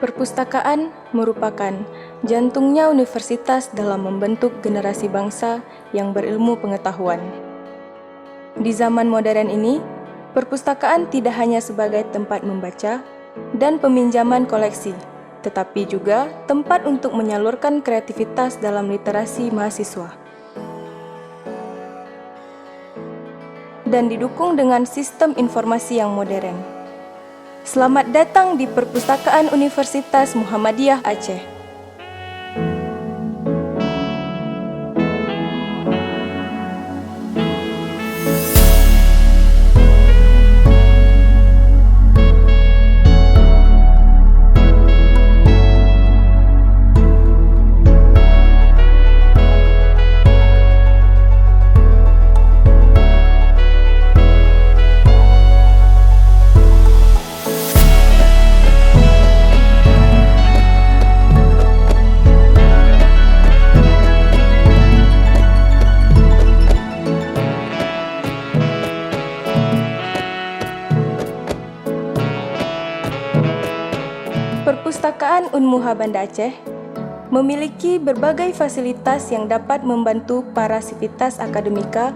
Perpustakaan merupakan jantungnya universitas dalam membentuk generasi bangsa yang berilmu pengetahuan. Di zaman modern ini, perpustakaan tidak hanya sebagai tempat membaca dan peminjaman koleksi, tetapi juga tempat untuk menyalurkan kreativitas dalam literasi mahasiswa. Dan didukung dengan sistem informasi yang modern. Selamat datang di Perpustakaan Universitas Muhammadiyah Aceh. Perpustakaan Unmuha Banda Aceh memiliki berbagai fasilitas yang dapat membantu para sivitas akademika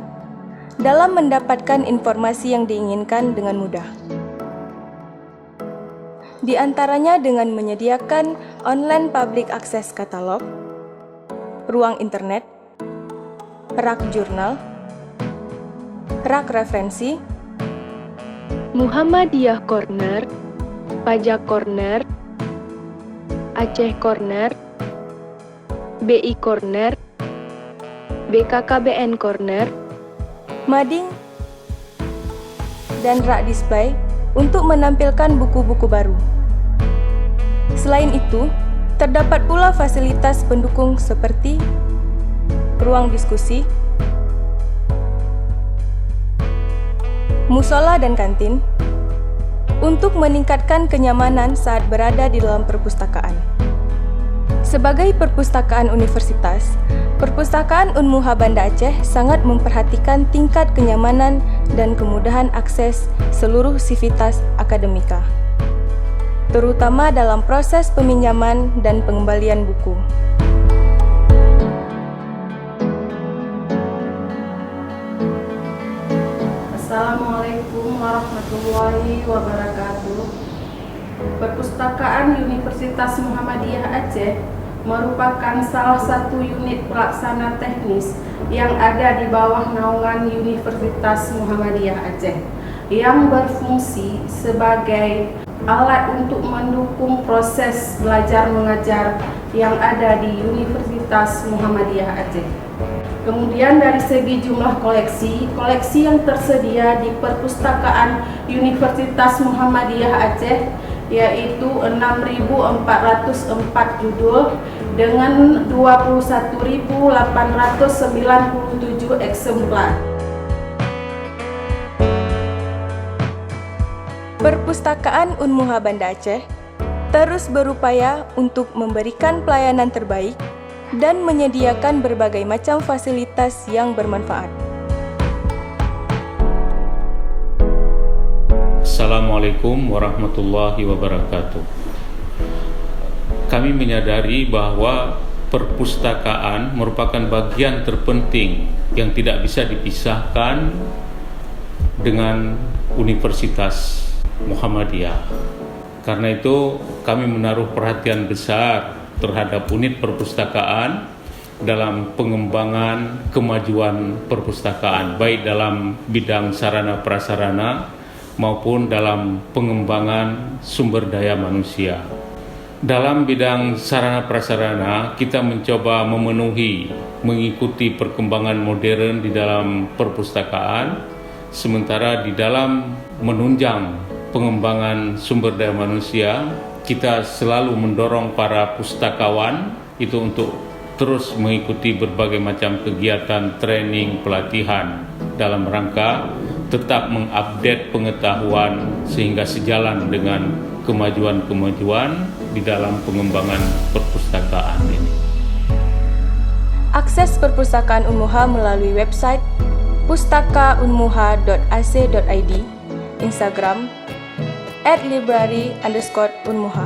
dalam mendapatkan informasi yang diinginkan dengan mudah. Di antaranya dengan menyediakan online public access katalog, ruang internet, rak jurnal, rak referensi, Muhammadiyah Corner, Pajak Corner, Aceh Corner, BI Corner, BKKBN Corner, mading, dan rak display untuk menampilkan buku-buku baru. Selain itu, terdapat pula fasilitas pendukung seperti ruang diskusi, musola dan kantin, untuk meningkatkan kenyamanan saat berada di dalam perpustakaan. Sebagai perpustakaan universitas, Perpustakaan Unmuha Banda Aceh sangat memperhatikan tingkat kenyamanan dan kemudahan akses seluruh sivitas akademika, terutama dalam proses peminjaman dan pengembalian buku. Assalamualaikum warahmatullahi wabarakatuh. Perpustakaan Universitas Muhammadiyah Aceh merupakan salah satu unit pelaksana teknis yang ada di bawah naungan Universitas Muhammadiyah Aceh yang berfungsi sebagai alat untuk mendukung proses belajar mengajar yang ada di Universitas Muhammadiyah Aceh. Kemudian dari segi jumlah koleksi yang tersedia di Perpustakaan Universitas Muhammadiyah Aceh yaitu 6.404 judul dengan 21.897 eksemplar. Perpustakaan Unmuha Banda Aceh terus berupaya untuk memberikan pelayanan terbaik dan menyediakan berbagai macam fasilitas yang bermanfaat. Assalamualaikum warahmatullahi wabarakatuh. Kami menyadari bahwa perpustakaan merupakan bagian terpenting yang tidak bisa dipisahkan dengan Universitas Muhammadiyah. Karena itu kami menaruh perhatian besar terhadap unit perpustakaan dalam pengembangan kemajuan perpustakaan, baik dalam bidang sarana prasarana maupun dalam pengembangan sumber daya manusia. Dalam bidang sarana prasarana, kita mencoba mengikuti perkembangan modern di dalam perpustakaan, sementara di dalam menunjang pengembangan sumber daya manusia, kita selalu mendorong para pustakawan itu untuk terus mengikuti berbagai macam kegiatan training, pelatihan dalam rangka tetap mengupdate pengetahuan sehingga sejalan dengan kemajuan-kemajuan di dalam pengembangan perpustakaan ini. Akses perpustakaan Unmuha melalui website pustakaunmuha.ac.id, Instagram @library_unmuha.